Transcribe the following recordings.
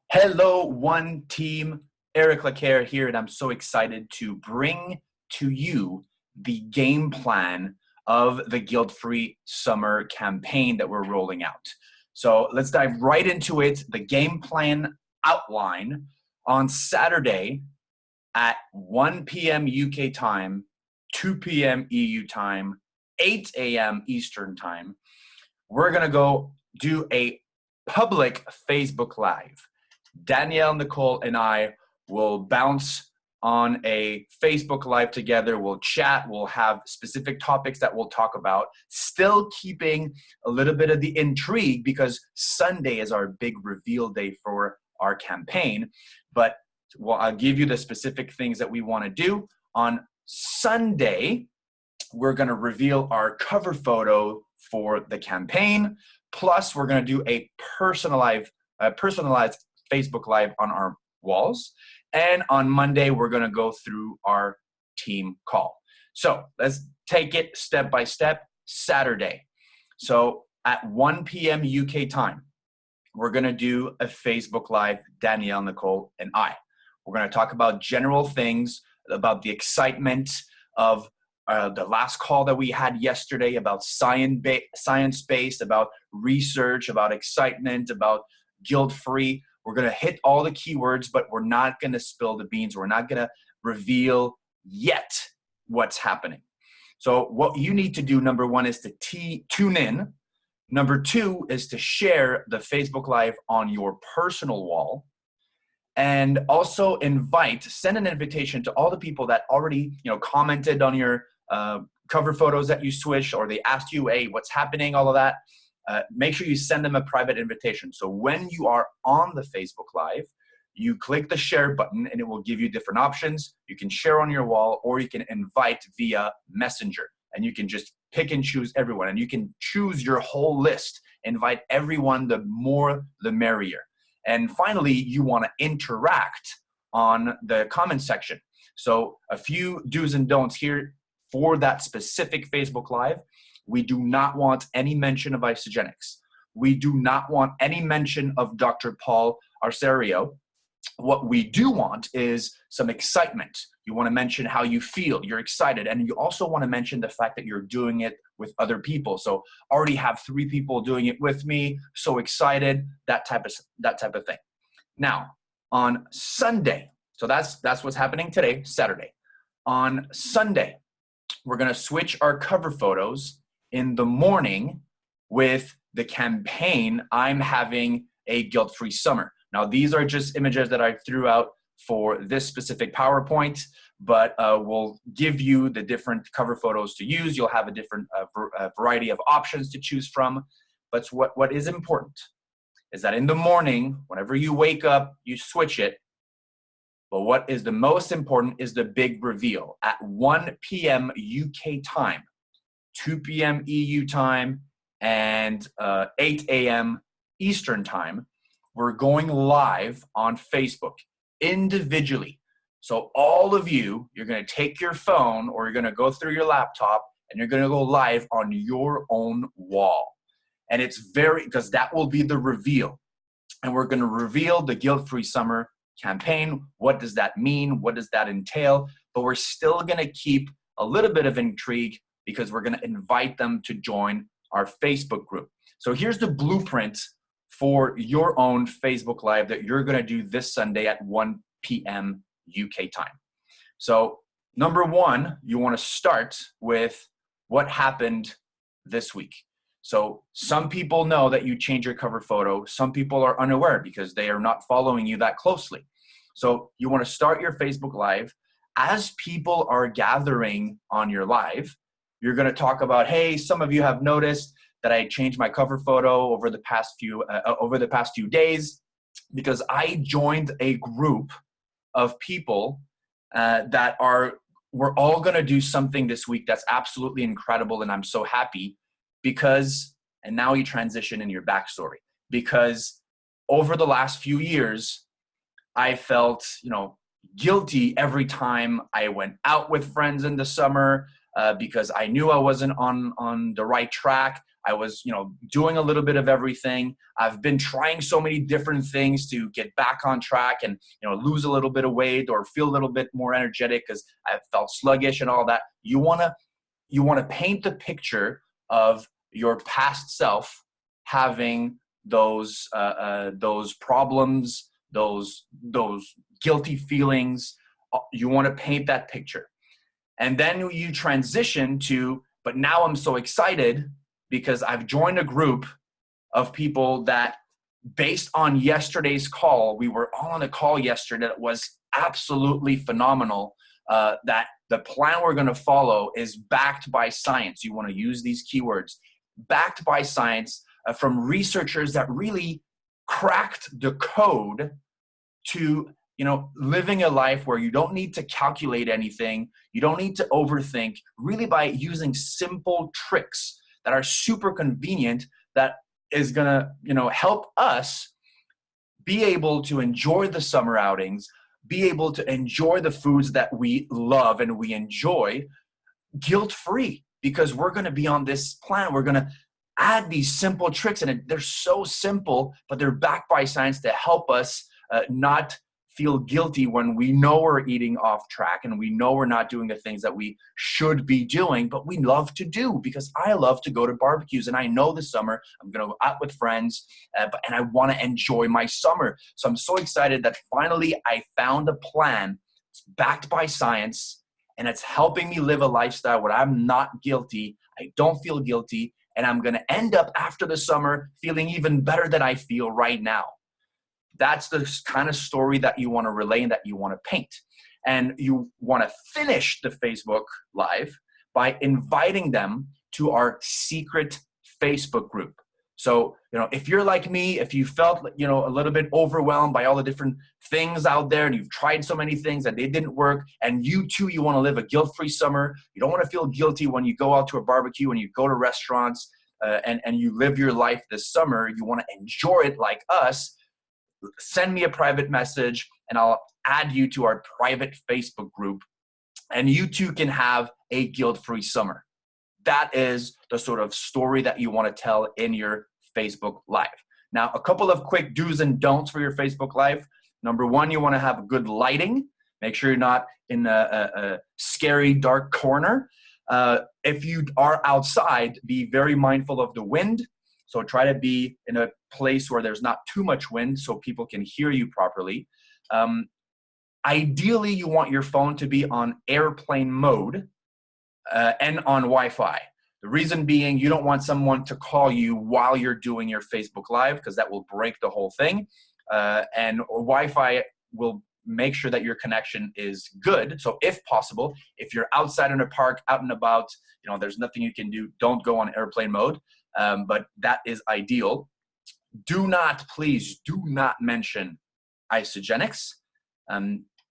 Hello, one team. Eric Lacaire here, and I'm so excited to bring to you the game plan of the Guilt-Free Summer campaign that we're rolling out. So let's dive right into it. The game plan outline on Saturday at 1 p.m. UK time, 2 p.m. EU time, 8 a.m. Eastern time. We're going to go do a public Facebook Live. Danielle, Nicole, and I will bounce on a Facebook Live together. We'll chat. We'll have specific topics that we'll talk about, still keeping a little bit of the intrigue because Sunday is our big reveal day for our campaign. But I'll give you the specific things that we want to do. On Sunday, we're going to reveal our cover photo for the campaign. Plus, we're going to do a personalized Facebook Live on our walls. And on Monday, we're going to go through our team call. So let's take it step by step. Saturday. So at 1 p.m. UK time, we're going to do a Facebook Live, Danielle, Nicole, and I. We're going to talk about general things, about the excitement of the last call that we had yesterday, about science-based, about research, about excitement, about guilt-free. We're going to hit all the keywords, but we're not going to spill the beans. We're not going to reveal yet what's happening. So what you need to do, number one, is to tune in. Number two is to share the Facebook Live on your personal wall. And also send an invitation to all the people that already commented on your cover photos that you switched, or they asked you, hey, what's happening, all of that. Make sure you send them a private invitation. So when you are on the Facebook Live, you click the share button and it will give you different options. You can share on your wall, or you can invite via Messenger, and you can just pick and choose everyone, and you can choose your whole list. Invite everyone, the more the merrier. And finally, you want to interact on the comment section. So a few do's and don'ts here for that specific Facebook Live. We do not want any mention of Isagenix. We do not want any mention of Dr. Paul Arcerio. What we do want is some excitement. You want to mention how you feel, you're excited, and you also want to mention the fact that you're doing it with other people. So already have 3 people doing it with me, so excited, that type of thing. Now, on Sunday, so that's what's happening today, Saturday. On Sunday, we're going to switch our cover photos in the morning with the campaign, I'm having a guilt-free summer. Now, these are just images that I threw out for this specific PowerPoint, but we'll give you the different cover photos to use. You'll have a different variety of options to choose from. But what is important is that in the morning, whenever you wake up, you switch it. But what is the most important is the big reveal. At 1 p.m. UK time, 2 p.m. EU time, and 8 a.m. Eastern time, we're going live on Facebook individually. So all of you, you're going to take your phone, or you're going to go through your laptop, and you're going to go live on your own wall. And it's because that will be the reveal. And we're going to reveal the Guilt-Free Summer campaign. What does that mean? What does that entail? But we're still going to keep a little bit of intrigue, because we're going to invite them to join our Facebook group. So here's the blueprint for your own Facebook Live that you're going to do this Sunday at 1 p.m. UK time. So number one, you want to start with what happened this week. So some people know that you change your cover photo. Some people are unaware because they are not following you that closely. So you want to start your Facebook Live. As people are gathering on your live, you're going to talk about, hey, some of you have noticed that I changed my cover photo over the past few days, because I joined a group of people we're all going to do something this week that's absolutely incredible, and I'm so happy because, and now you transition in your backstory, because over the last few years, I felt, guilty every time I went out with friends in the summer, because I knew I wasn't on the right track. I was, doing a little bit of everything. I've been trying so many different things to get back on track and, lose a little bit of weight or feel a little bit more energetic because I felt sluggish and all that. You want to paint the picture of your past self having those problems, those guilty feelings. You want to paint that picture. And then you transition to, but now I'm so excited because I've joined a group of people that, based on yesterday's call, we were all on a call yesterday that was absolutely phenomenal, that the plan we're going to follow is backed by science. You want to use these keywords, backed by science, from researchers that really cracked the code to living a life where you don't need to calculate anything, you don't need to overthink, really by using simple tricks that are super convenient, that is gonna help us be able to enjoy the summer outings, be able to enjoy the foods that we love and we enjoy guilt-free, because we're gonna be on this plan. We're gonna add these simple tricks, and they're so simple, but they're backed by science to help us not feel guilty when we know we're eating off track and we know we're not doing the things that we should be doing, but we love to do, because I love to go to barbecues, and I know this summer I'm going to go out with friends, and I want to enjoy my summer. So I'm so excited that finally I found a plan. It's backed by science, and it's helping me live a lifestyle where I'm not guilty. I don't feel guilty, and I'm going to end up after the summer feeling even better than I feel right now. That's the kind of story that you want to relay and that you want to paint. And you want to finish the Facebook Live by inviting them to our secret Facebook group. So, if you're like me, if you felt, a little bit overwhelmed by all the different things out there, and you've tried so many things and they didn't work, and you too, you want to live a guilt-free summer, you don't want to feel guilty when you go out to a barbecue, when you go to restaurants, and you live your life this summer, you want to enjoy it like us, send me a private message and I'll add you to our private Facebook group, and you too can have a guilt-free summer. That is the sort of story that you want to tell in your Facebook Live. Now, a couple of quick do's and don'ts for your Facebook Live. Number one, you want to have good lighting. Make sure you're not in a scary, dark corner. If you are outside, be very mindful of the wind. So try to be in a place where there's not too much wind so people can hear you properly. Ideally, you want your phone to be on airplane mode and on Wi-Fi. The reason being, you don't want someone to call you while you're doing your Facebook Live, because that will break the whole thing. And Wi-Fi will make sure that your connection is good. So if possible, if you're outside in a park, out and about, there's nothing you can do, don't go on airplane mode. But that is ideal. Please do not mention Isagenix.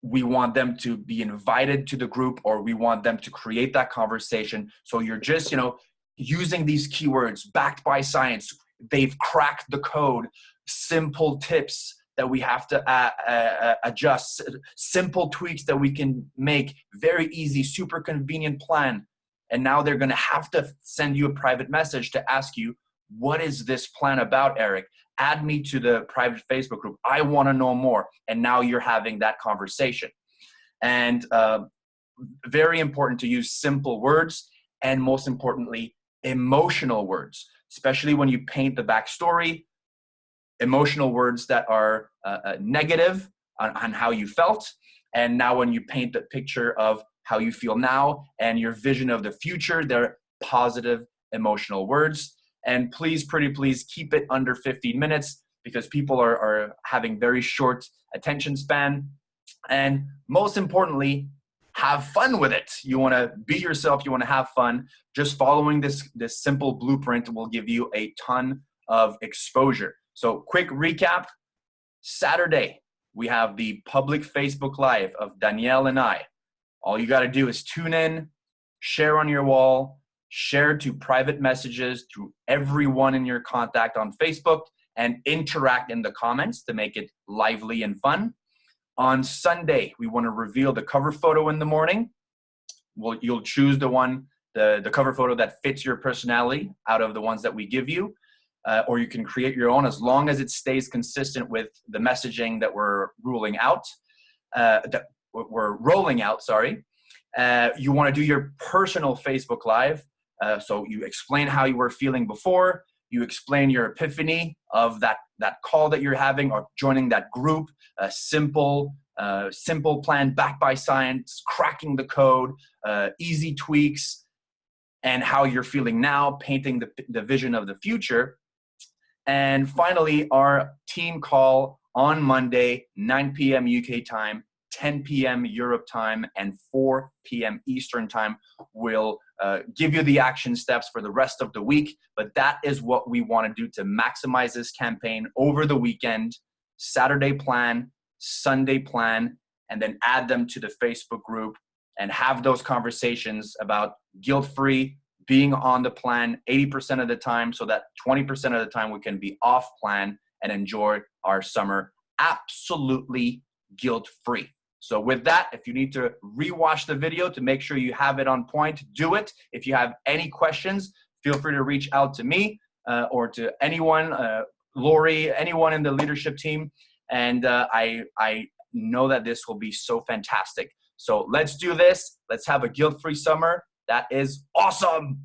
We want them to be invited to the group, or we want them to create that conversation. So you're just, using these keywords backed by science. They've cracked the code, simple tips that we have to adjust, simple tweaks that we can make, very easy, super convenient plan. And now they're going to have to send you a private message to ask you, what is this plan about, Eric? Add me to the private Facebook group. I want to know more. And now you're having that conversation. And very important to use simple words, and most importantly, emotional words, especially when you paint the backstory. Emotional words that are negative on how you felt. And now when you paint the picture of how you feel now and your vision of the future, they're positive emotional words. And please, pretty please, keep it under 15 minutes, because people are having very short attention span. And most importantly, have fun with it. You want to be yourself. You want to have fun. Just following this simple blueprint will give you a ton of exposure. So quick recap. Saturday, we have the public Facebook Live of Danielle and I. All you got to do is tune in, share on your wall, share to private messages through everyone in your contact on Facebook, and interact in the comments to make it lively and fun. On Sunday, we want to reveal the cover photo in the morning. You'll choose the one the cover photo that fits your personality out of the ones that we give you. Or you can create your own as long as it stays consistent with the messaging that we're rolling out. You want to do your personal Facebook Live. So you explain how you were feeling before. You explain your epiphany of that call that you're having or joining that group. Simple plan backed by science, cracking the code, easy tweaks, and how you're feeling now, painting the vision of the future. And finally, our team call on Monday, 9 p.m. UK time, 10 p.m. Europe time, and 4 p.m. Eastern time will give you the action steps for the rest of the week. But that is what we want to do to maximize this campaign over the weekend. Saturday plan, Sunday plan, and then add them to the Facebook group and have those conversations about guilt-free, being on the plan 80% of the time so that 20% of the time we can be off plan and enjoy our summer absolutely guilt-free. So with that, if you need to rewatch the video to make sure you have it on point, do it. If you have any questions, feel free to reach out to me or to anyone, Lori, anyone in the leadership team. And I know that this will be so fantastic. So let's do this. Let's have a guilt-free summer. That is awesome.